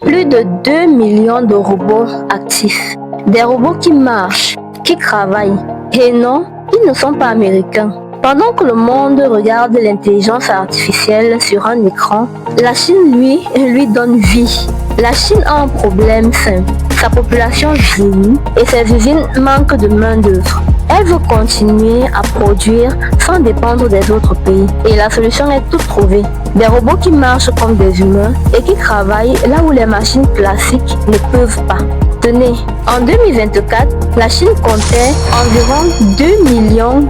Plus de 2 millions de robots actifs. Des robots qui marchent, qui travaillent. Et non, ils ne sont pas américains. Pendant que le monde regarde l'intelligence artificielle sur un écran, la Chine, lui donne vie. La Chine a un problème simple. Sa population vieillit et ses usines manquent de main-d'œuvre. Elle veut continuer à produire sans dépendre des autres pays. Et la solution est toute trouvée. Des robots qui marchent comme des humains et qui travaillent là où les machines classiques ne peuvent pas. Tenez, en 2024, la Chine comptait environ 2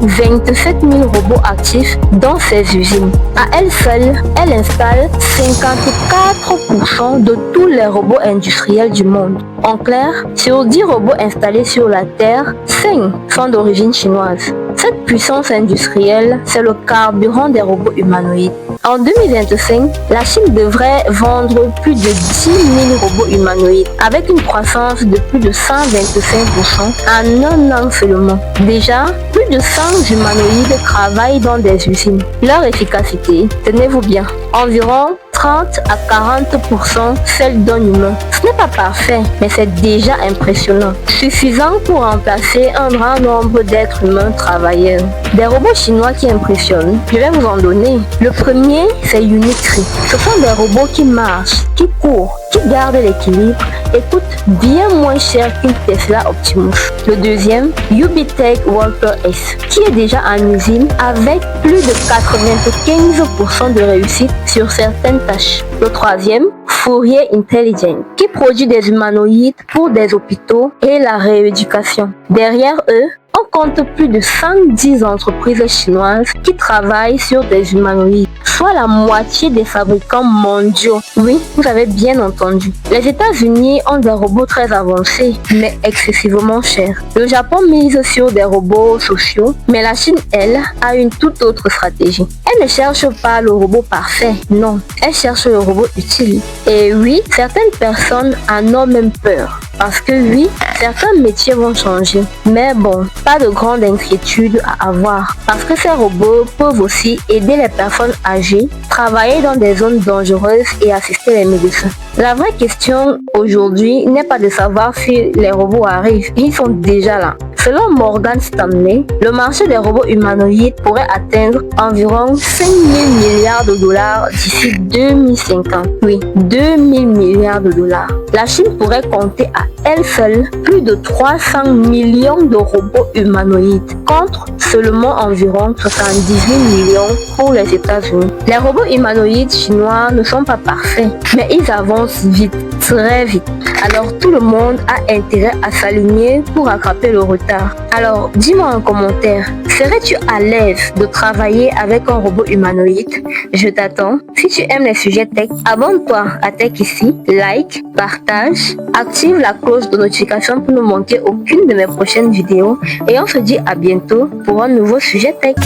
027 000 robots actifs dans ses usines. À elle seule, elle installe 54% de tous les robots industriels du monde. En clair, sur 10 robots installés sur la Terre, 5 sont d'origine chinoise. Cette puissance industrielle, c'est le carburant des robots humanoïdes. En 2025, la Chine devrait vendre plus de 10 000 robots humanoïdes avec une croissance de plus de 125% en un an seulement. Déjà, plus de 100 humanoïdes travaillent dans des usines. Leur efficacité, tenez-vous bien, environ 30 à 40% celle d'un humain. Ce n'est pas parfait, mais c'est déjà impressionnant. Suffisant pour remplacer un grand nombre d'êtres humains travailleurs. Des robots chinois qui impressionnent, je vais vous en donner. Le premier, c'est Unitree. Ce sont des robots qui marchent, qui courent, qui gardent l'équilibre et coûtent bien moins cher qu'une Tesla Optimus. Le deuxième, Ubitech Walker S, qui est déjà en usine avec plus de 95% de réussite sur certaines tâches. Le troisième, Fourier Intelligent, qui produit des humanoïdes pour des hôpitaux et la rééducation. Derrière eux, on compte plus de 110 entreprises chinoises qui travaillent sur des humanoïdes, soit la moitié des fabricants mondiaux. Oui, vous avez bien entendu. Les États-Unis ont des robots très avancés, mais excessivement chers. Le Japon mise sur des robots sociaux, mais la Chine, elle, a une toute autre stratégie. Elle ne cherche pas le robot parfait, non. Elle cherche le robot utile. Et oui, certaines personnes en ont même peur. Parce que oui, certains métiers vont changer. Mais bon, pas de grande inquiétude à avoir. Parce que ces robots peuvent aussi aider les personnes âgées, travailler dans des zones dangereuses et assister les médecins. La vraie question aujourd'hui n'est pas de savoir si les robots arrivent. Ils sont déjà là. Selon Morgan Stanley, le marché des robots humanoïdes pourrait atteindre environ 5 000 milliards de dollars d'ici 2050. Oui, 2 000 milliards de dollars. La Chine pourrait compter à elle seule plus de 300 millions de robots humanoïdes, contre seulement environ 78 millions pour les États-Unis. Les robots humanoïdes chinois ne sont pas parfaits, mais ils avancent vite, très vite. Alors tout le monde a intérêt à s'aligner pour rattraper le retard. Alors dis-moi en commentaire, serais-tu à l'aise de travailler avec un robot humanoïde? Je t'attends. Si tu aimes les sujets tech, abonne-toi à Tech Ici, like, partage, active la cloche de notification pour ne manquer aucune de mes prochaines vidéos et on se dit à bientôt pour un nouveau sujet tech.